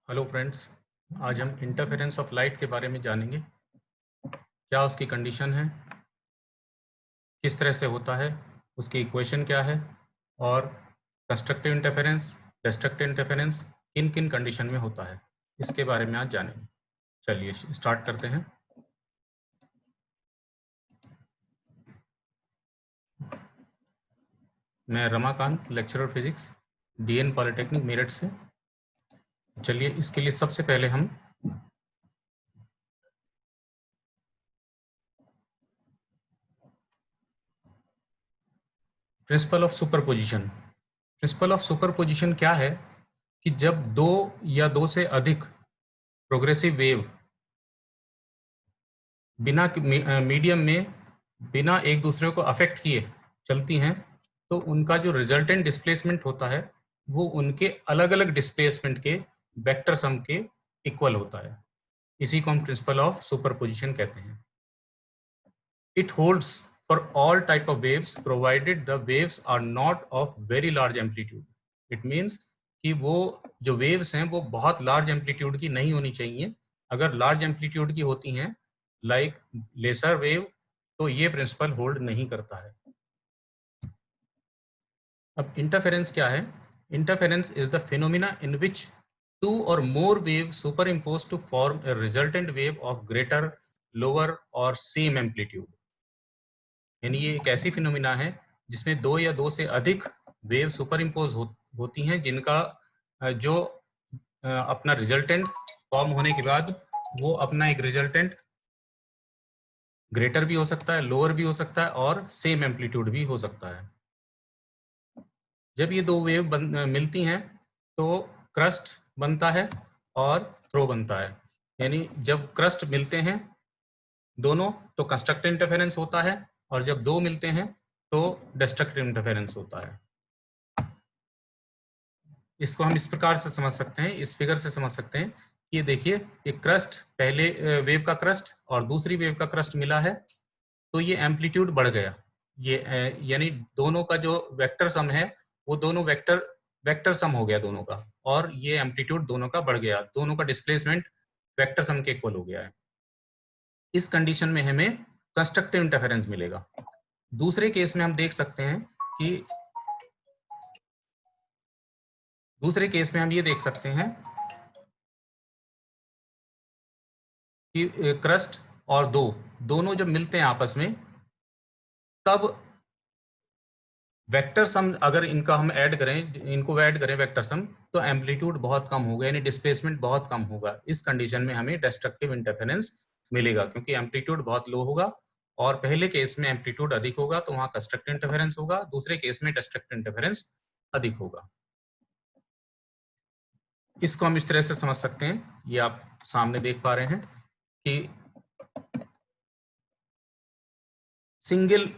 Hello friends, आज हम interference of light के बारे में जानेंगे। क्या उसकी कंडीशन है, किस तरह से होता है, उसकी इक्वेशन क्या है और कंस्ट्रक्टिव इंटरफेरेंस, डिस्ट्रक्टिव इंटरफेरेंस किन किन कंडीशन में होता है, इसके बारे में आज जानेंगे। चलिए स्टार्ट करते हैं। मैं Ramakant, lecturer physics, DN polytechnic Meerut से। चलिए इसके लिए सबसे पहले हम principle of superposition. Principle of superposition क्या है कि जब दो या दो से अधिक प्रोग्रेसिव वेव बिना मीडियम में बिना एक दूसरे को अफेक्ट किए चलती हैं, तो उनका जो रिजल्टेंट डिस्प्लेसमेंट होता है वो उनके अलग अलग डिस्प्लेसमेंट के वेक्टर सम के इक्वल होता है। इसी को हम प्रिंसिपल ऑफ सुपरपोजिशन कहते हैं। It holds for all type of waves provided the waves are not of very large amplitude. It means कि वो जो वेव्स हैं वो बहुत लार्ज एम्पलीट्यूड की नहीं होनी चाहिए। अगर लार्ज एम्पलीट्यूड की होती हैं लाइक लेसर वेव, तो ये प्रिंसिपल होल्ड नहीं करता है। अब इंटरफेरेंस क्या है? Interference is the phenomena in which two or more waves superimpose to form a resultant wave of greater, lower or same amplitude। यानी ये एक ऐसी फिनोमिना है जिसमें दो या दो से अधिक वेव सुपरिम्पोज होती हैं, जिनका जो अपना रिजल्टेंट फॉर्म होने के बाद वो अपना एक रिजल्टेंट ग्रेटर भी हो सकता है, लोअर भी हो सकता है और सेम एम्पलीट्यूड भी हो सकता है। जब ये दो वेव मिलती हैं तो क्रस्ट बनता है और थ्रो बनता है। यानी जब क्रस्ट मिलते हैं दोनों तो कंस्ट्रक्टिव इंटरफेरेंस होता है, और जब दो मिलते हैं तो डिस्ट्रक्टिव इंटरफेरेंस होता है। इसको हम इस प्रकार से समझ सकते हैं, इस फिगर से समझ सकते हैं। ये देखिए, ये क्रस्ट, पहले वेव का क्रस्ट और दूसरी वेव का क्रस्ट मिला है तो ये एम्पलीट्यूड बढ़ गया। ये यानी दोनों का जो वेक्टर सम है वो दोनों वेक्टर सम हो गया दोनों का, और ये एम्पलीट्यूड दोनों का बढ़ गया, दोनों का डिस्प्लेसमेंट वेक्टर सम के इक्वल हो गया है। इस कंडीशन में हमें कंस्ट्रक्टिव इंटरफेरेंस मिलेगा। दूसरे केस में हम देख सकते हैं कि दूसरे केस में हम ये देख सकते हैं कि क्रस्ट और दोनों जब मिलते हैं आपस में, तब वेक्टर सम अगर इनका हम ऐड करें, इनको ऐड करें वेक्टर सम, तो एम्पलीट्यूड बहुत कम होगा, यानी डिस्प्लेसमेंट बहुत कम होगा। इस कंडीशन में हमें डिस्ट्रक्टिव इंटरफेरेंस मिलेगा, क्योंकि एम्पलीट्यूड बहुत लो होगा और पहले केस में एम्पलीट्यूड अधिक होगा तो वहां कंस्ट्रक्टिव इंटरफेरेंस होगा, दूसरे केस में डिस्ट्रक्टिव इंटरफेरेंस अधिक होगा। इसको हम इस तरह से समझ सकते हैं, ये आप सामने देख पा रहे हैं कि सिंगल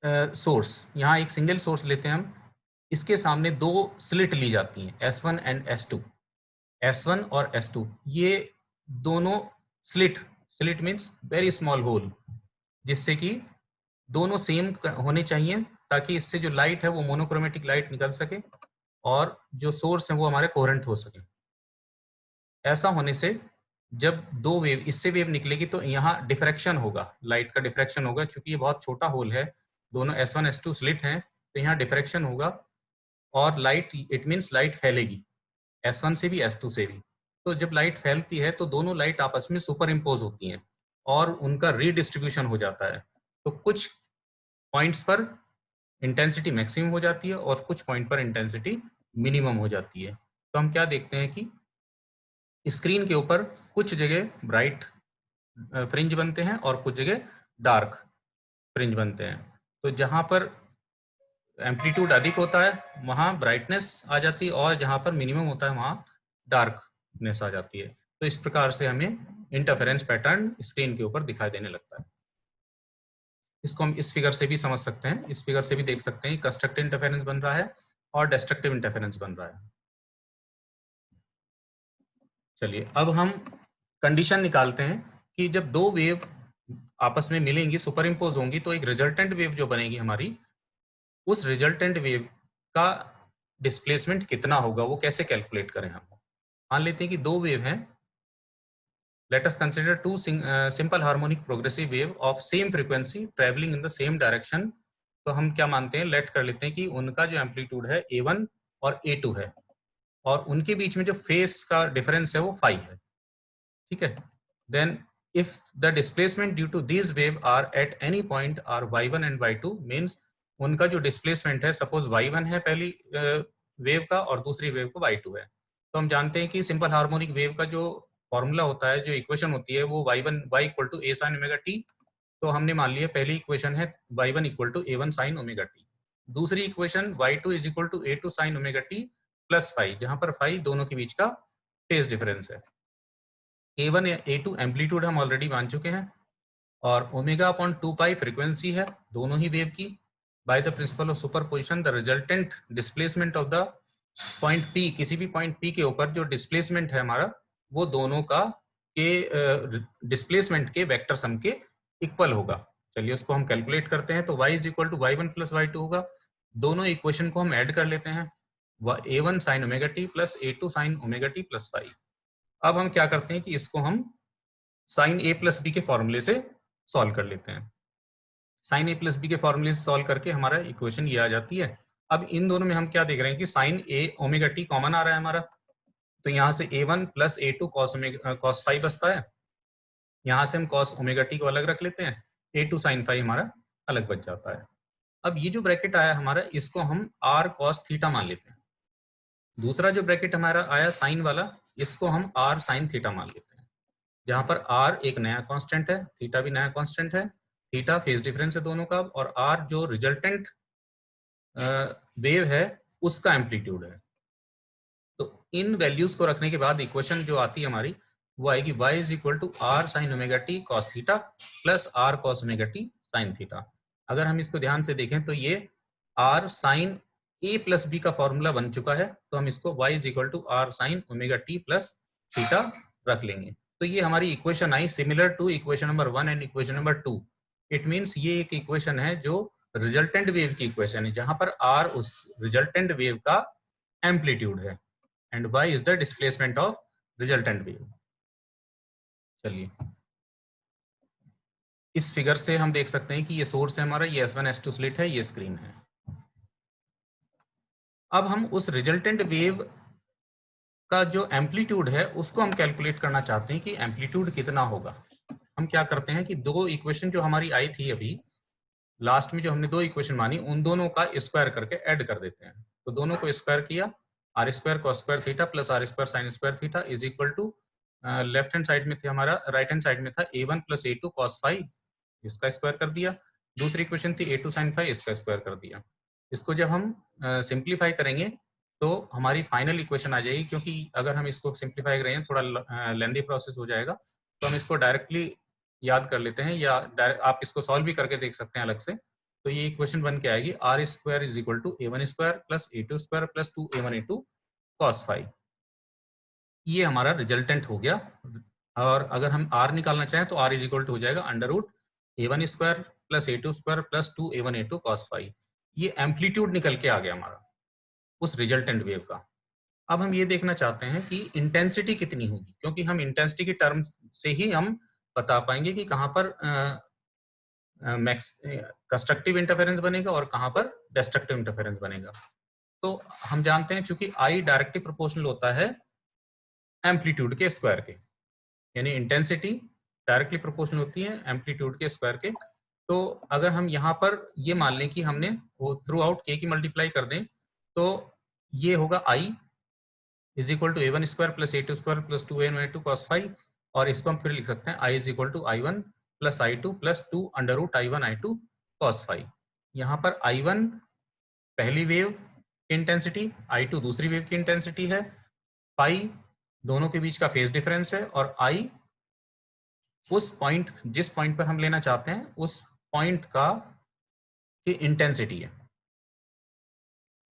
सोर्स, यहाँ एक सिंगल सोर्स लेते हैं हम, इसके सामने दो स्लिट ली जाती हैं, S1 एंड S2। S1 और S2 ये दोनों slit means very small hole, जिससे कि दोनों सेम होने चाहिए ताकि इससे जो लाइट है वो मोनोक्रोमेटिक लाइट निकल सके और जो सोर्स है वो हमारे कोहेरेंट हो सके। ऐसा होने से जब दो वेव, इससे वेव निकलेगी तो यहाँ डिफ्रैक्शन होगा, लाइट का डिफ्रैक्शन होगा, क्योंकि ये बहुत छोटा होल है, दोनों S1 S2 स्लिट हैं, तो यहाँ डिफ्रैक्शन होगा और लाइट, इट मीन्स लाइट फैलेगी S1 से भी S2 से भी। तो जब लाइट फैलती है तो दोनों लाइट आपस में सुपर इम्पोज होती हैं और उनका रीडिस्ट्रीब्यूशन हो जाता है। तो कुछ पॉइंट्स पर इंटेंसिटी मैक्सिमम हो जाती है और कुछ पॉइंट पर इंटेंसिटी मिनिमम हो जाती है। तो हम क्या देखते हैं कि स्क्रीन के ऊपर कुछ जगह ब्राइट फ्रिंज बनते हैं और कुछ जगह डार्क फ्रिंज बनते हैं। तो जहां पर एम्पलीट्यूड अधिक होता है वहां ब्राइटनेस आ जाती है और जहां पर मिनिमम होता है वहां डार्कनेस आ जाती है। तो इस प्रकार से हमें इंटरफेरेंस पैटर्न स्क्रीन के ऊपर दिखाई देने लगता है। इसको हम इस फिगर से भी समझ सकते हैं, इस फिगर से भी देख सकते हैं कंस्ट्रक्टिव इंटरफेरेंस बन रहा है और डिस्ट्रक्टिव इंटरफेरेंस बन रहा है। चलिए अब हम कंडीशन निकालते हैं कि जब दो वेव आपस में मिलेंगी, सुपर इम्पोज होंगी, तो एक रिजल्टेंट वेव जो बनेगी हमारी, उस रिजल्टेंट वेव का डिस्प्लेसमेंट कितना होगा, वो कैसे कैलकुलेट करें हम। मान लेते हैं कि दो वेव हैं, let us consider two simple harmonic progressive wave of same frequency traveling in the same direction। तो हम क्या मानते हैं, लेट कर लेते हैं कि उनका जो एम्पलीट्यूड है A1 और A2 है और उनके बीच में जो फेस का डिफरेंस है वो फाई है, ठीक है। Then if the displacement due to this wave are at any point are y1 and y2 means उनका जो डिस्प्लेसमेंट है, सपोज y1 है पहली वेव का और दूसरी वेव को y2 है। तो हम जानते हैं कि सिंपल हार्मोनिक वेव का जो फॉर्मूला होता है, जो इक्वेशन होती है वो y1 y equal to a sin omega t। तो हमने मान लिया पहली इक्वेशन है y1 equal to a1 sin omega t, दूसरी equation y2 is equal to a2 sin omega t plus phi, जहां पर फाई दोनों के बीच का फेज डिफरेंस है। a1 या a2 एम्पलीट्यूड हम ऑलरेडी मान चुके हैं और ओमेगा अपॉन 2 पाई फ्रीक्वेंसी है दोनों ही वेव की। By the principal of superposition the resultant displacement of the point P, किसी भी पॉइंट P के ऊपर जो डिस्प्लेसमेंट है हमारा वो दोनों का के डिस्प्लेसमेंट के वेक्टर सम के इक्वल होगा। चलिए उसको हम कैलकुलेट करते हैं। तो y is equal to y1 plus y2 होगा। दोनों इक्वेशन को हम ऐड कर लेते हैं, a1 sin omega t plus a2 sin omega t plus phi. अब हम क्या करते हैं कि इसको हम साइन a प्लस बी के फॉर्मूले से सॉल्व कर लेते हैं। साइन a प्लस बी के फॉर्मूले से सॉल्व करके हमारा इक्वेशन ये आ जाती है। अब इन दोनों में हम क्या देख रहे हैं कि sine a omega t common आ रहा है हमारा, तो यहाँ से a1 plus a2 cos phi बचता है। यहाँ से हम कॉस ओमेगा टी को अलग रख लेते हैं, a2 साइन फाई हमारा अलग बच जाता है। अब ये जो ब्रैकेट आया हमारा, इसको हम r कॉस थीटा मान लेते हैं। दूसरा जो ब्रैकेट हमारा आया साइन वाला, इसको हम r साइन थीटा मान लेते हैं, जहां पर r एक नया कांस्टेंट है, थीटा भी नया कांस्टेंट है। थीटा फेज डिफरेंस है दोनों का और r जो रिजल्टेंट वेव है उसका एम्पलीट्यूड है। तो इन वैल्यूज को रखने के बाद इक्वेशन जो आती है हमारी वो आएगी y is equal to R sine omega T cos theta plus R cos omega T sine theta. अगर हम इसको ध्यान से देखें तो ये r sine a plus B का फॉर्मूला बन चुका है, तो हम इसको y is equal to R sine omega T plus theta रख लेंगे। तो ये हमारी इक्वेशन आई similar to equation number 1 and equation number 2। It means ये एक इक्वेशन है जो रिजल्टेंट वेव की इक्वेशन है, जहां पर r उस रिजल्टेंट वेव का एम्पलीट्यूड है and y is the displacement of resultant wave। चलिए इस फिगर से हम देख सकते हैं कि ये सोर्स है हमारा, ये S1 S2 स्लिट है, ये स्क्रीन है। अब हम उस रिजल्टेंट वेव का जो एम्पलीट्यूड है उसको हम कैलकुलेट करना चाहते हैं कि एम्पलीट्यूड कितना होगा। हम क्या करते हैं कि दो इक्वेशन जो हमारी आई थी अभी लास्ट में, जो हमने दो इक्वेशन मानी, उन दोनों का स्क्वायर करके ऐड कर देते हैं। तो दोनों को स्क्वायर किया, R square cos square theta plus R square sine square theta is equal to left hand side में थे हमारा, राइट हैंड साइड में था a1 plus a2 cos phi, इसका स्क्वायर कर दिया। दूसरी इक्वेशन थी a2 साइन फाई, इसका स्क्वायर कर दिया। इसको जब हम सिंप्लीफाई करेंगे तो हमारी फाइनल इक्वेशन आ जाएगी, क्योंकि अगर हम इसको सिंप्लीफाई करेंगे थोड़ा लेंदी प्रोसेस हो जाएगा, तो हम इसको डायरेक्टली याद कर लेते हैं या आप इसको सॉल्व भी करके देख सकते हैं अलग से। तो ये इक्वेशन बन के आएगी R square is equal to a1 square plus a2 square plus 2a1 a2 cos phi. ये हमारा रिजल्टेंट हो गया। और अगर हम r निकालना चाहें तो r इज इक्वल टू हो जाएगा under root a1 square plus a2 square plus 2a1 a2 cos phi. ये एम्पलीट्यूड निकल के आ गया हमारा उस रिजल्टेंट वेव का। अब हम ये देखना चाहते हैं कि इंटेंसिटी कितनी होगी, क्योंकि हम इंटेंसिटी के टर्म से ही हम बता पाएंगे कि कहाँ पर कंस्ट्रक्टिव इंटरफेरेंस बनेगा और कहाँ पर डिस्ट्रक्टिव इंटरफेरेंस बनेगा। तो हम जानते हैं चूंकि I डायरेक्टली प्रोपोर्शनल होता है एम्पलीट्यूड के स्क्वायर के, यानी इंटेंसिटी डायरेक्टली प्रोपोर्शनल होती है एम्पलीट्यूड के स्क्वायर के। तो अगर हम यहाँ पर ये मान लें कि हमने वो थ्रू आउट k की मल्टीप्लाई कर दें, तो ये होगा I is equal to a1 square plus a2 square plus 2a1 a2 cos phi. और इसको हम फिर लिख सकते हैं I is equal to I1 plus I2 plus 2 under root I1 I2 cos phi. यहाँ पर I1 पहली वेव की इंटेंसिटी, I2 दूसरी वेव की इंटेंसिटी है, फाई दोनों के बीच का फेज डिफरेंस है और I उस पॉइंट, जिस पॉइंट पर हम लेना चाहते हैं उस पॉइंट का की इंटेंसिटी है।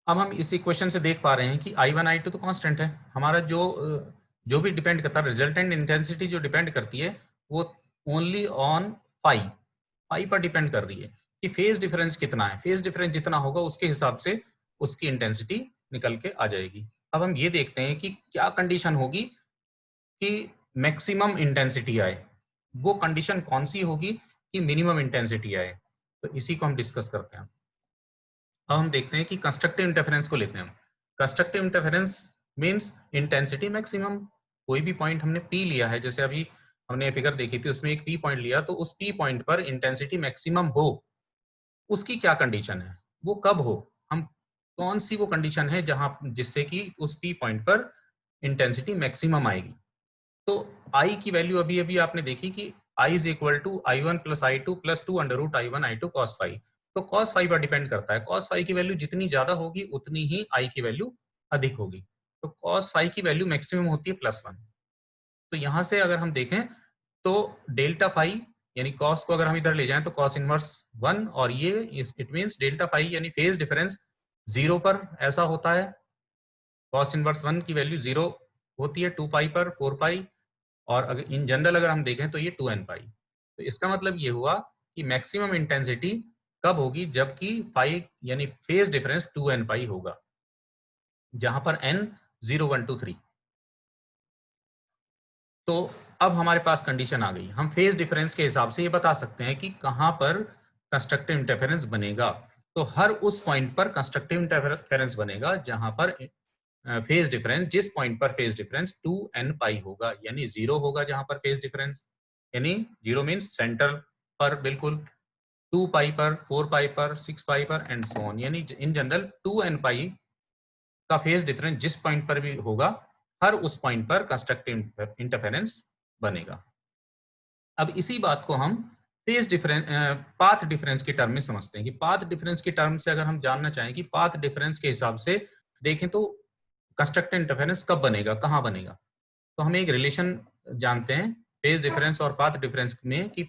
अब हम इस इक्वेशन से देख पा रहे हैं कि I1 I2 तो कांस्टेंट है हमारा, जो भी डिपेंड करता है रिजल्टेंट इंटेंसिटी जो डिपेंड करती है वो ओनली ऑन फाई पर डिपेंड कर रही है कि फेज डिफरेंस कितना है। फेज डिफरेंस जितना होगा उसके हिसाब से उसकी इंटेंसिटी निकल के आ जाएगी। अब हम ये देखते हैं कि क्या कंडीशन होगी कि मैक्सिमम इंटेंसिटी आए। वो कंडीशन कौन सी होगी कि मिनिमम इंटेंसिटी आए, तो इसी को हम डिस्कस करते हैं। अब हम देखते हैं कि कंस्ट्रक्टिव इंटरफेरेंस को लेते हैं हम। Constructive interference means intensity maximum. कोई भी पॉइंट हमने पी लिया है, जैसे अभी हमने फिगर देखी थी उसमें एक पी पॉइंट लिया, तो उस पी पॉइंट पर इंटेंसिटी मैक्सिमम हो, उसकी क्या कंडीशन है, वो कब हो, हम कौन सी वो कंडीशन है जहां जिससे कि उस पी पॉइंट पर इंटेंसिटी मैक्सिमम आएगी। तो आई की वैल्यू अभी अभी आपने देखी कि I is equal to I one plus I two plus two under root I one I two cos five. तो कॉस फाइव पर डिपेंड करता है, कॉस फाइव की वैल्यू जितनी ज्यादा होगी उतनी ही आई की वैल्यू अधिक होगी। तो कॉस फाइव की वैल्यू मैक्सिमम होती है +1। तो यहां से अगर हम देखें तो डेल्टा फाइव यानी कॉस को अगर हम इधर ले जाएं तो कॉस इनवर्स 1, और ये इट मींस डेल्टा फाइव यानी फेज डिफरेंस 0 पर ऐसा होता है। कॉस इनवर्स 1 की वैल्यू 0 होती है 2 पाई पर 4 पाई, और अगर इन जनरल अगर हम देखें तो ये 2n पाई। तो इसका मतलब ये हुआ कि मैक्सिमम इंटेंसिटी कब होगी, जबकि फाइव यानी फेज डिफरेंस 2n पाई होगा, जहां पर n 0 1 2 3। तो अब हमारे पास कंडीशन आ गई, हम फेज डिफरेंस के हिसाब से ये बता सकते हैं कि कहां पर कंस्ट्रक्टिव इंटरफेरेंस बनेगा। तो हर उस पॉइंट पर कंस्ट्रक्टिव इंटरफेरेंस बनेगा जहां पर फेज डिफरेंस, जिस पॉइंट पर फेज डिफरेंस 2n पाई होगा, यानी 0 होगा जहां पर फेज डिफरेंस, यानी 0 मींस सेंटर पर बिल्कुल, 2 पाई पर, 4 पाई पर, 6 पाई पर एंड सो ऑन, यानी इन जनरल 2n पाई का फेज डिफरेंस जिस पॉइंट पर भी होगा, हर उस पॉइंट पर कंस्ट्रक्टिव इंटरफेरेंस बनेगा। अब इसी बात को हम फेज डिफरेंस पाथ डिफरेंस के टर्म में समझते हैं कि पाथ डिफरेंस के टर्म से अगर हम जानना चाहें कि पाथ डिफरेंस के हिसाब से देखें तो कंस्ट्रक्टिव इंटरफेरेंस कब बनेगा, कहाँ बनेगा, तो हम एक रिलेशन जानते हैं फेज डिफरेंस और पाथ डिफरेंस में कि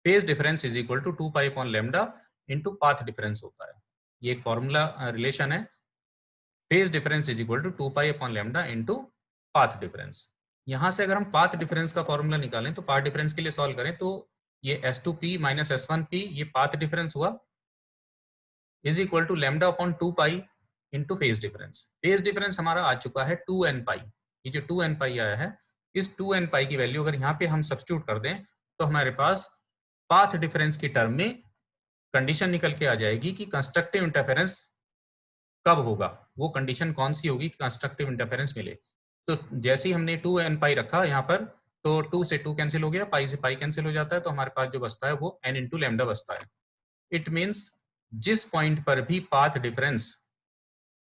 phase difference is equal to 2 pi upon lambda into path difference होता है। ये एक फॉर्मूला रिलेशन है, phase difference is equal to 2 pi upon lambda into path difference. यहां से अगर हम पाथ डिफरेंस का फॉर्मूला निकालें तो पाथ डिफरेंस के लिए सॉल्व करें तो ये S2P माइनस S1P ये पाथ डिफरेंस हुआ, is equal to lambda upon 2 pi into phase difference. Phase difference हमारा आ चुका है 2n पाई, ये जो 2n पाई आया है, इस 2n पाई की वैल्यू अगर यहाँ पे हम सब्स्टिट्यूट कर दें तो हमारे पास पाथ डिफरेंस की टर्म में कंडीशन निकल के आ जाएगी कि कंस्ट्रक्टिव इंटरफेरेंस कब होगा, वो कंडीशन कौन सी होगी कि कंस्ट्रक्टिव इंटरफेरेंस मिले। तो जैसे ही हमने 2n पाई रखा यहाँ पर, तो 2 से 2 कैंसिल हो गया, पाई से पाई कैंसिल हो जाता है, तो हमारे पास जो बचता है वो n इंटू लैम्डा बचता है। इट मीन्स जिस पॉइंट पर भी पाथ डिफरेंस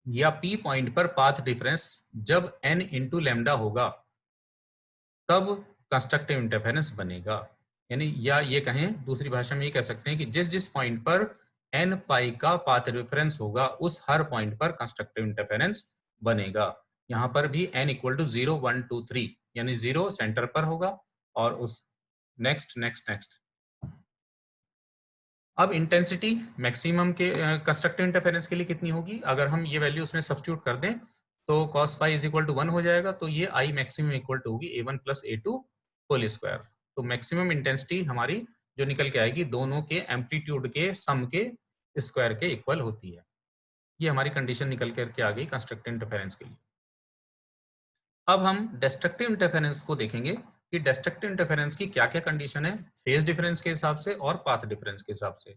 या p पॉइंट पर पाथ डिफरेंस जब n इंटू लैम्डा होगा तब कंस्ट्रक्टिव इंटरफेरेंस बनेगा। यानी या ये कहें दूसरी भाषा में ये कह सकते हैं कि जिस जिस पॉइंट पर n पाई का पाथ डिफरेंस होगा उस हर पॉइंट पर कंस्ट्रक्टिव इंटरफेरेंस बनेगा। यहाँ पर भी n इक्वल टू 0 1 2 3 यानी 0 सेंटर पर होगा और उस नेक्स्ट नेक्स्ट नेक्स्ट। अब इंटेंसिटी मैक्सिमम के कंस्ट्रक्टिव इंटरफेरेंस के लिए कितनी होगी, अगर हम ये वैल्यू उसमें सब्स्टिट्यूट कर दें तो cos five is equal to 1 हो जाएगा, तो ये आई मैक्सिमम इक्वल टू होगी a1 plus a2 whole square. तो मैक्सिमम इंटेंसिटी हमारी जो निकल के आएगी दोनों के एम्पलीट्यूड के सम के स्क्वायर के इक्वल होती है। ये हमारी कंडीशन निकल करके आ गई कंस्ट्रक्टिव इंटरफेरेंस के लिए। अब हम डिस्ट्रक्टिव इंटरफेरेंस को देखेंगे कि डिस्ट्रक्टिव इंटरफेरेंस की क्या क्या कंडीशन है फेज डिफरेंस के हिसाब से और पाथ डिफरेंस के हिसाब से।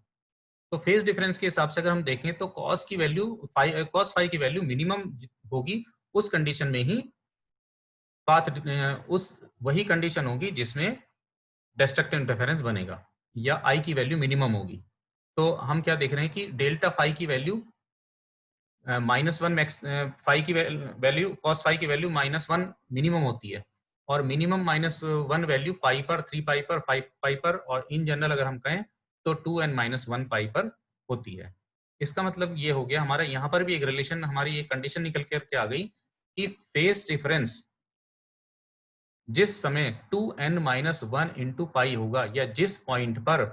तो फेज डिफरेंस के हिसाब से अगर हम देखें तो cos फाइव की वैल्यू मिनिमम होगी, उस कंडीशन में ही पाथ उस वही कंडीशन होगी जिसमें डिस्ट्रक्टिव इंटरफेरेंस बनेगा या आई की वैल्यू मिनिमम होगी। तो हम क्या देख रहे हैं कि डेल्टा फाइव की वैल्यू -1 मैक्स फाइव की वैल्यू cos फाइव की वैल्यू -1 मिनिमम होती है, और मिनिमम -1 वैल्यू पाई पर 3 पाई पर 5 पाई पर और इन जनरल अगर हम कहें तो 2n-1 पाई पर होती है। इसका मतलब ये हो गया हमारा यहाँ पर भी एक रिलेशन, हमारी एक कंडीशन निकल करके आ गई कि फेज डिफरेंस जिस समय 2n-1 इंटू पाई होगा या जिस पॉइंट पर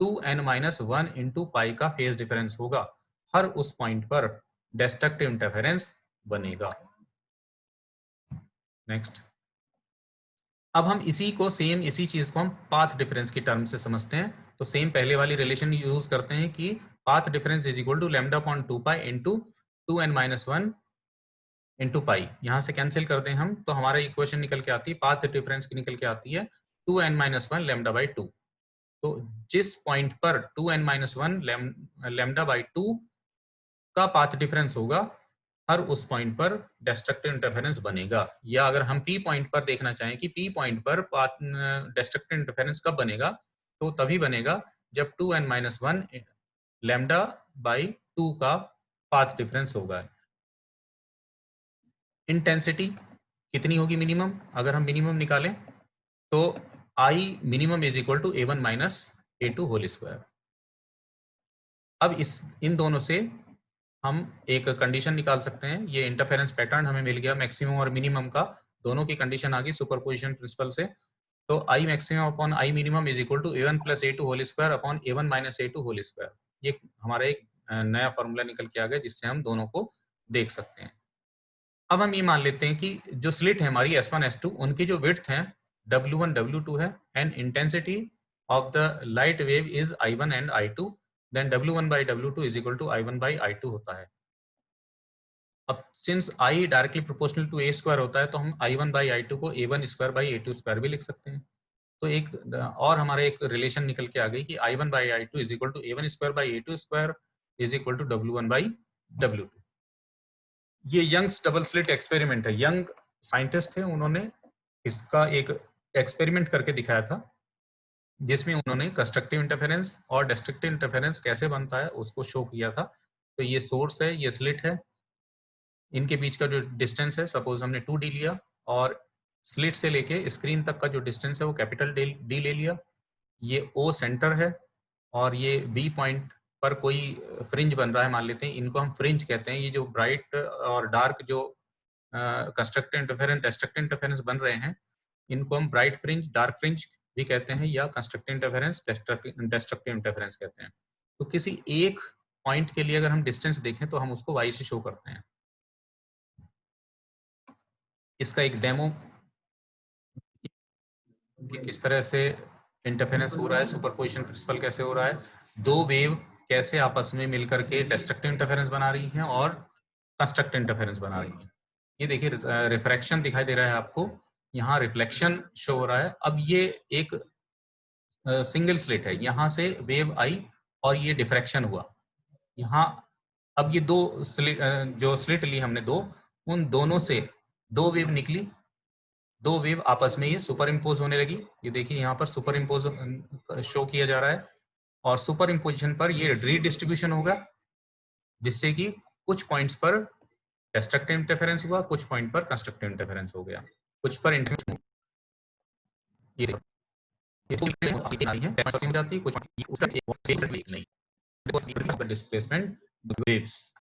2n-1 इंटू पाई का फेज डिफरेंस होगा, हर उस पॉइंट पर डिस्ट्रक्टिव इंटरफेरेंस बनेगा। नेक्स्ट, अब हम इसी चीज को हम पाथ डिफरेंस की टर्म से समझते हैं। तो सेम पहले वाली रिलेशन यूज करते हैं कि path difference is equal to lambda upon 2 pi into 2n-1 into pi, यहाँ से कैंसिल कर दें हम तो हमारा इक्वेशन निकल के आती है, पाथ डिफरेंस की निकल के आती है 2n-1 लैम्डा बाई 2। तो जिस पॉइंट पर 2n-1 लैम्डा बाई 2 का पाथ डिफरेंस होगा, हर उस पॉइंट पर डिस्ट्रक्टिव इंटरफेरेंस बनेगा। या अगर हम पी पॉइंट पर देखना चाहें कि पी पॉइंट पर पाथ डिस्ट्रक्टिव इंटरफेरेंस कब बनेगा, तो तभी बनेगा जब 2n-1 लैम्डा बाई 2 का पाथ डिफरेंस होगा। इंटेंसिटी कितनी होगी मिनिमम, अगर हम मिनिमम निकालें तो I minimum is equal to A1 minus A2 whole square. अब इन दोनों से हम एक कंडीशन निकाल सकते हैं, ये इंटरफेरेंस पैटर्न हमें मिल गया मैक्सिमम और मिनिमम का, दोनों की कंडीशन आ गई सुपरपोजिशन प्रिंसिपल से। तो I maximum upon I minimum is equal to A1 plus A2 whole square upon A1 minus A2 whole square. ये हमारा एक नया फॉर्मूला निकल के आ गया जिससे हम दोनों को देख सकते हैं। अब हम ये मान लेते हैं कि जो स्लिट है हमारी S1 S2 उनकी जो विड्थ है W1 W2 है and intensity of the light wave is I1 and I2, then W1 by W2 is equal to I1 by I2 होता है। अब since I directly proportional to A square होता है तो हम I1 by I2 को A1 square by A2 square भी लिख सकते हैं। तो एक और हमारे एक रिलेशन निकल के आ गई कि I1 by I2 is equal to A1 square by A2 square is equal to W1 by W2। ये यंग्स डबल स्लिट एक्सपेरिमेंट है, यंग साइंटिस्ट थे, उन्होंने इसका एक एक्सपेरिमेंट करके दिखाया था जिसमें उन्होंने कंस्ट्रक्टिव इंटरफेरेंस और डिस्ट्रक्टिव इंटरफेरेंस कैसे बनता है उसको शो किया था। तो ये सोर्स है, ये स्लिट है, इनके बीच का जो डिस्टेंस है सपोज हमने 2d लिया और स्लिट से लेके स्क्रीन तक का जो डिस्टेंस है वो कैपिटल डी ले लिया। ये O सेंटर है और ये B पॉइंट पर कोई फ्रिंज बन रहा है, मान लेते हैं इनको हम फ्रिंज कहते हैं। ये जो ब्राइट और डार्क जो कंस्ट्रक्टिव इंटरफेरेंस डिस्ट्रक्टिव इंटरफेरेंस बन रहे हैं इनको हम ब्राइट फ्रिंज डार्क फ्रिंज भी कहते हैं या कंस्ट्रक्टिव इंटरफेरेंस डिस्ट्रक्टिव इंटरफेरेंस कहते हैं। तो किसी एक पॉइंट के लिए अगर हम डिस्टेंस देखें तो हम उसको y से शो करते हैं। इसका एक डेमो कि किस तरह से इंटरफेरेंस हो रहा है, सुपरपोजिशन प्रिंसिपल कैसे हो रहा है, दो वेव कैसे आपस में मिलकर के डिस्ट्रक्टिव इंटरफेरेंस बना रही हैं और कंस्ट्रक्टिव इंटरफेरेंस बना रही हैं। ये देखिए रिफ्रैक्शन दिखाई दे रहा है आपको, यहाँ रिफ्लेक्शन शो हो रहा है। अब ये एक सिंगल स्लिट है, यहाँ से वेव आई और ये डिफ्रैक्शन हुआ यहाँ। अब ये दो स्लिट जो स्लिट ली हमने दो, उन दोनों से दो वेव निकली, दो वेव आपस में ये सुपर इम्पोज होने लगी। ये देखिए यहाँ पर सुपर इम्पोज शो किया जा रहा है और सुपर इम्पोजिशन पर ये रीडिस्ट्रीब्यूशन होगा जिससे कि कुछ पॉइंट्स पर डिस्ट्रक्टिव इंटरफेरेंस हुआ, कुछ पॉइंट पर कंस्ट्रक्टिव इंटरफेरेंस हो गया, कुछ पर ये हो जाती है, कुछ उसका एक नहीं डिस्प्लेसमेंट वेव्स।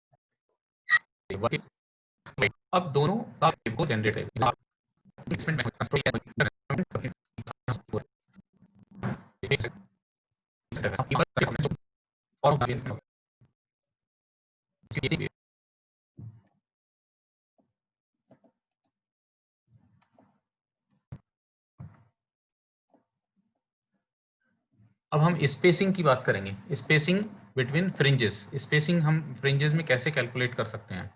अब दोनों का वेव को जनरेट है और अब हम स्पेसिंग की बात करेंगे, स्पेसिंग बिटवीन फ्रिंजेस। स्पेसिंग हम फ्रिंजेस में कैसे कैलकुलेट कर सकते हैं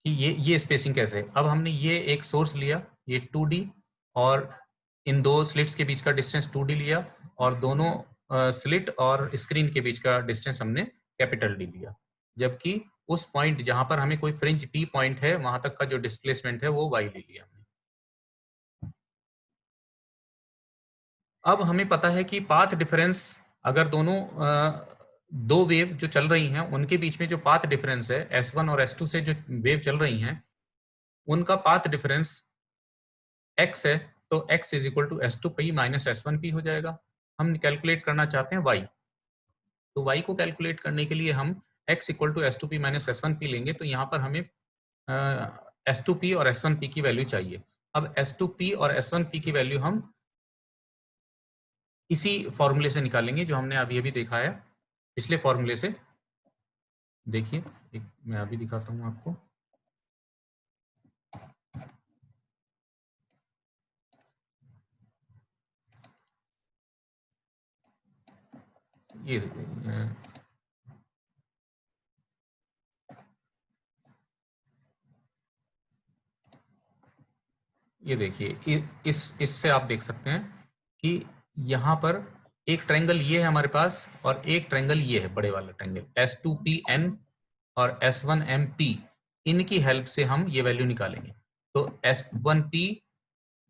कि ये स्पेसिंग कैसे। अब हमने ये एक सोर्स लिया, ये 2D और इन दो स्लिट्स के बीच का डिस्टेंस 2D लिया और दोनों स्लिट और स्क्रीन के बीच का डिस्टेंस हमने कैपिटल D लिया, जबकि उस पॉइंट जहां पर हमें कोई फ्रिंज P पॉइंट है वहां तक का जो डिस्प्लेसमेंट है वो Y ले लिया हमने। अब हमें पता है कि पाथ डिफरेंस अगर दोनों दो वेव जो चल रही हैं उनके बीच में जो पाथ डिफरेंस है S1 और S2 से जो वेव चल रही हैं उनका पाथ डिफरेंस x है, तो x is equal to S2p minus S1p हो जाएगा। हम कैलकुलेट करना चाहते हैं y, तो y को कैलकुलेट करने के लिए हम x equal to S2p minus S1p लेंगे। तो यहाँ पर हमें S2p और S1p की वैल्यू चाहिए। अब S2p और S1p की वैल्यू हम इसी फॉर्मूले से निकालेंगे जो हमने अभी अभी देखा है पिछले फॉर्मूले से। देखिए मैं अभी दिखाता हूँ आपको। ये ये देखिए इससे आप देख सकते हैं कि यहाँ पर एक ट्रायंगल ये है हमारे पास और एक ट्रायंगल ये है, बड़े वाला ट्रायंगल S2PN और S1MP, इनकी हेल्प से हम ये वैल्यू निकालेंगे। तो S1P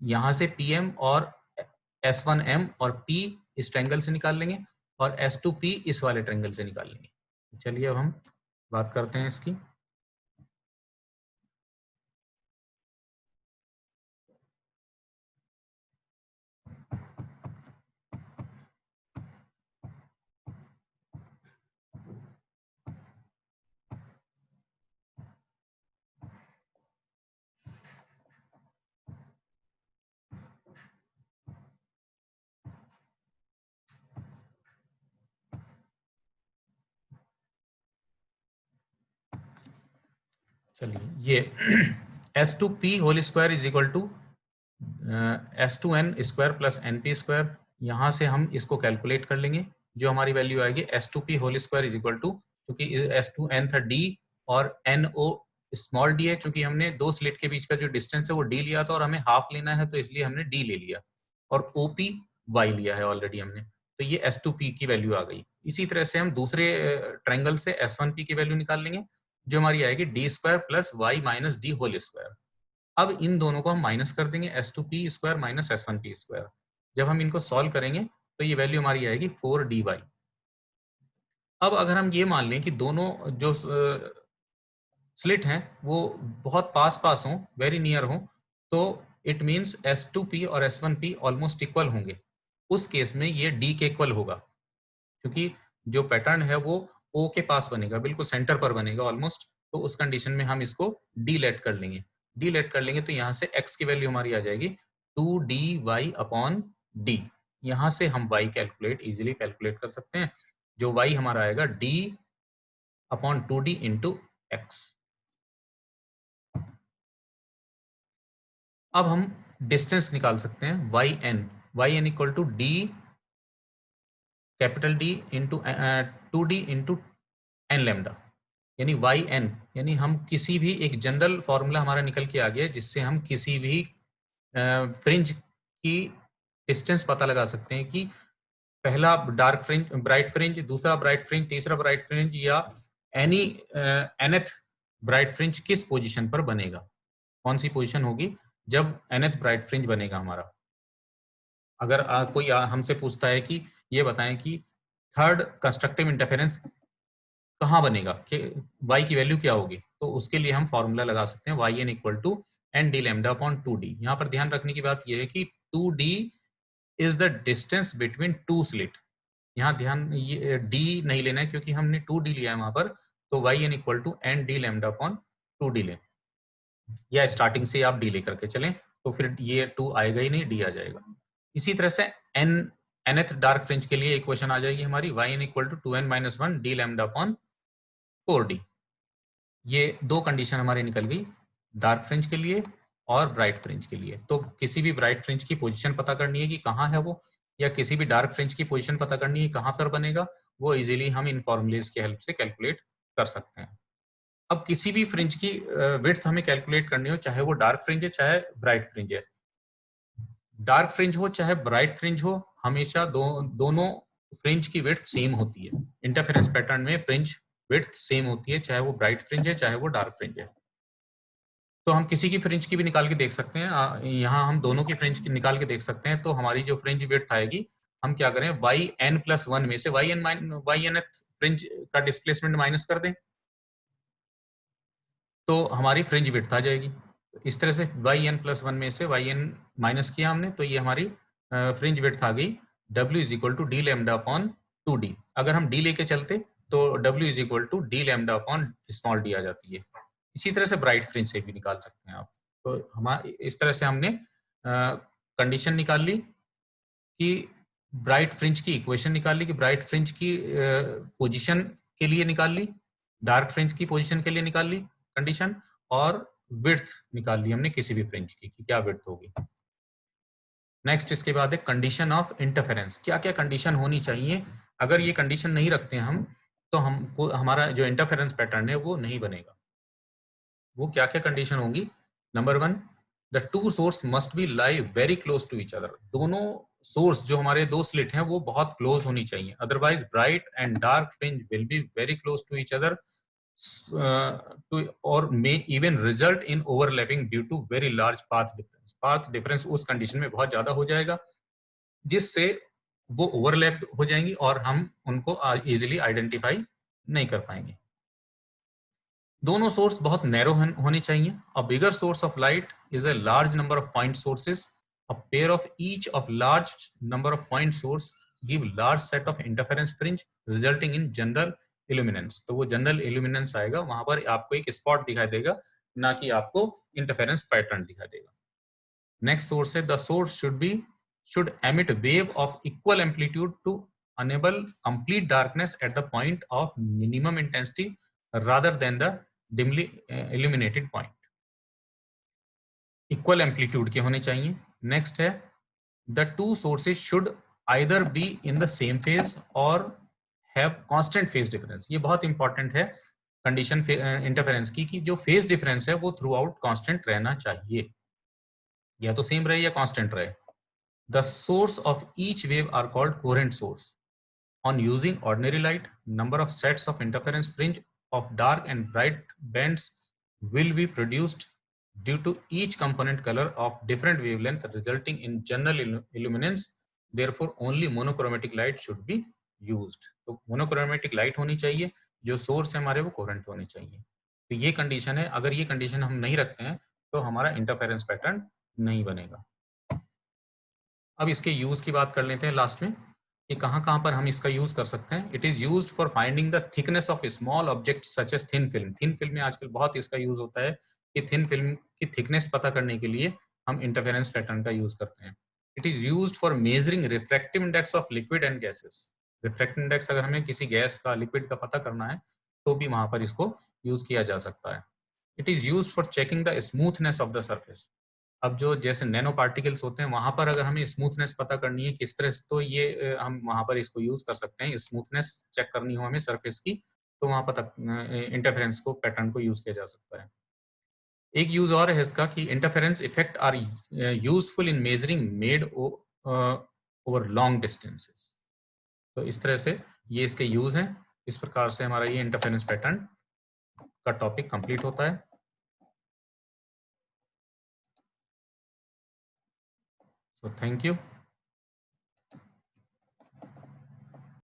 यहाँ से PM और S1M और P इस ट्रायंगल से निकाल लेंगे और S2P इस वाले ट्रायंगल से निकाल लेंगे। चलिए अब हम बात करते हैं इसकी। चलिए ये S2P whole square is equal to S2N square plus NP square, यहाँ से हम इसको कैलकुलेट कर लेंगे। जो हमारी वैल्यू आएगी S2P whole square is equal to, क्योंकि S2N था D और NO स्मॉल d है, क्योंकि हमने दो स्लिट के बीच का जो डिस्टेंस है वो D लिया था और हमें हाफ लेना है, तो इसलिए हमने D ले लिया, और OP Y लिया है ऑलरेडी हमने, तो ये S2P की वैल्यू आ गई। इसी तरह से हम दूसरे ट्रायंगल से S1P की वैल्यू निकाल लेंगे, जो हमारी आएगी D square plus Y minus D whole square. अब इन दोनों को हम माइनस कर देंगे, S2P square minus S1P square. जब हम इनको सॉल्व करेंगे तो ये वैल्यू हमारी आएगी 4dy। अब अगर हम ये मान लें कि दोनों जो स्लिट हैं वो बहुत पास पास हों, वेरी नियर हों, तो इट मीन्स S2P और S1P ऑलमोस्ट इक्वल होंगे। उस केस में ये D के इक्वल होगा, क्योंकि जो पैटर्न है वो O के पास बनेगा, बिल्कुल सेंटर पर बनेगा ऑलमोस्ट। तो उस कंडीशन में हम इसको D लेट कर लेंगे। D लेट कर लेंगे तो यहाँ से X की वैल्यू हमारी आ जाएगी 2dy अपॉन D। यहाँ से हम Y कैलकुलेट इजीली कैलकुलेट कर सकते हैं, जो Y हमारा आएगा D upon 2D into X। अब हम डिस्टेंस निकाल सकते हैं YN equal to D capital D into 2D into N lambda, यानी YN, यानी हम किसी भी एक जनरल फॉर्मूला हमारा निकल के आ गया जिससे हम किसी भी फ्रिंज की डिस्टेंस पता लगा सकते हैं कि पहला डार्क फ्रिंज ब्राइट फ्रिंज, दूसरा ब्राइट फ्रिंज, तीसरा ब्राइट फ्रिंज या एनी nth ब्राइट फ्रिंज किस पोजीशन पर बनेगा, कौन सी पोजीशन होगी जब nth ब्राइट फ्रिंज बनेगा हमारा। अगर कोई हमसे पूछता है कि ये बताएं कि थर्ड कंस्ट्रक्टिव इंटरफेरेंस कहाँ बनेगा, कि y की वैल्यू क्या होगी, तो उसके लिए हम फॉर्मूला लगा सकते हैं YN equal to ND lambda upon 2D। यहाँ पर ध्यान रखने की बात यह है कि 2D is the distance between two slit. यहाँ ध्यान ये D नहीं लेना है क्योंकि हमने 2D लिया है वहां पर, तो YN equal to ND lambda upon 2D लें, या स्टार्टिंग से आप D लेकर के चलें तो फिर ये 2 आएगा ही नहीं, D आ जाएगा। इसी तरह से nth डार्क फ्रिंज के लिए इक्वेशन आ जाएगी हमारी YN equal to 2n-1 D lambda upon 4D। ये दो कंडीशन हमारी निकल गई, डार्क फ्रिंज के लिए और ब्राइट फ्रिंज के लिए। तो किसी भी ब्राइट फ्रिंज की पोजीशन पता करनी है कि कहाँ है वो, या किसी भी डार्क फ्रिंज की पोजीशन पता करनी है कहाँ पर बनेगा, वो इजीली हम इन फॉर्मूलेज की हेल्प से कैलकुलेट कर सकते हैं। अब किसी भी फ्रिंज की विड्थ हमें कैलकुलेट करनी हो, चाहे वो डार्क फ्रिंज है चाहे ब्राइट फ्रिंज है, डार्क फ्रिंज हो चाहे ब्राइट फ्रिंज हो, हमेशा दोनों फ्रिंज की विड्थ सेम होती है। इंटरफेरेंस पैटर्न में फ्रिंज विड्थ सेम होती है, चाहे वो ब्राइट फ्रिंज है चाहे वो डार्क फ्रिंज है। तो हम किसी की फ्रिंज की भी निकाल के देख सकते हैं, यहाँ हम दोनों की फ्रिंज की निकाल के देख सकते हैं। तो हमारी जो फ्रिंज विड्थ आएगी, हम क्या करें, YN+1 में से YN फ्रिंज का डिस्प्लेसमेंट माइनस कर दें तो हमारी फ्रिंज विड्थ आ जाएगी। इस तरह से YN+1 में से YN माइनस किया हमने, तो ये हमारी फ्रिंज विड्थ आ गई W is equal to D lambda upon 2D। अगर हम D लेके चलते तो W is equal to D lambda upon small d आ जाती है। इसी तरह से ब्राइट फ्रिंज से भी निकाल सकते हैं आप। तो हमारे इस तरह से हमने कंडीशन निकाल ली कि ब्राइट फ्रिंज की इक्वेशन निकाल ली, कि ब्राइट फ्रिंज की पोजीशन के लिए निकाल ली, डार्क फ्रिंज की पोजीशन के लिए निकाल ली कंडीशन, और विड्थ निकाल ली हमने किसी भी फ्रिंज की कि क्या विड्थ होगी। नेक्स्ट इसके बाद है कंडीशन ऑफ इंटरफेरेंस। क्या क्या कंडीशन होनी चाहिए, अगर ये कंडीशन नहीं रखते हैं हम तो हमको हमारा जो इंटरफेरेंस पैटर्न है वो नहीं बनेगा। वो क्या क्या कंडीशन होंगी, number 1, the two source must be lie very close to each other, दोनों सोर्स जो हमारे दो स्लिट हैं वो बहुत क्लोज होनी चाहिए, otherwise bright and dark fringe will be very close to each other और may even result in overlapping due to very large path difference. Path difference उस कंडीशन में बहुत ज्यादा हो जाएगा जिससे वो ओवरलैप हो जाएंगी और हम उनको इजीली आइडेंटिफाई नहीं कर पाएंगे। दोनों सोर्स बहुत नैरो होने चाहिए। A bigger source of light is a large number of point sources, a pair of each of large number of point source give large set of interference fringe resulting in general illuminance. तो वो general illuminance आएगा, वहां पर आपको एक spot दिखाई देगा, ना कि आपको इंटरफेरेंस पैटर्न दिखाई देगा। नेक्स्ट सोर्स है the source should emit wave of equal amplitude to enable complete darkness at the point of minimum intensity rather than the dimly illuminated point. Equal amplitude के होने चाहिए। नेक्स्ट है the two sources should either be in the same phase और have constant phase difference. ये बहुत important है condition interference की कि जो फेज डिफरेंस है वो थ्रू आउट कांस्टेंट रहना चाहिए, या तो सेम रहे या कांस्टेंट रहे। The source of each wave are called coherent source. On using ordinary light, number of sets of interference fringe of dark and bright bands will be produced due to each component color of different wavelength resulting in general illuminance. Therefore, only monochromatic light should be used. तो monochromatic light होनी चाहिए, जो source है हमारे वो coherent होने चाहिए। तो ये कंडीशन है, अगर ये कंडीशन हम नहीं रखते हैं तो हमारा इंटरफेरेंस पैटर्न नहीं बनेगा। अब इसके यूज की बात कर लेते हैं लास्ट में कि कहाँ कहाँ पर हम इसका यूज कर सकते हैं। It is used for finding the thickness of small object such as thin film. Thin film में आजकल बहुत इसका यूज होता है कि थिन फिल्म की थिकनेस पता करने के लिए हम इंटरफेरेंस पैटर्न का यूज करते हैं। It is used for measuring refractive index of liquid and gases. Refractive index अगर हमें किसी गैस का लिक्विड का पता करना है तो भी वहां पर इसको यूज किया जा सकता है। It is used for checking the smoothness of the surface. अब जो जैसे नैनो पार्टिकल्स होते हैं वहां पर अगर हमें स्मूथनेस पता करनी है किस तरह से, तो ये हम वहां पर इसको यूज कर सकते हैं। स्मूथनेस चेक करनी हो हमें सरफेस की तो वहां पर इंटरफेरेंस को पैटर्न को यूज किया जा सकता है। एक यूज और है इसका कि interference effect are useful in measuring made over long distances. तो इस तरह से ये इसके यूज हैं। इस प्रकार से हमारा ये इंटरफेरेंस पैटर्न का टॉपिक कंप्लीट होता है। So thank you.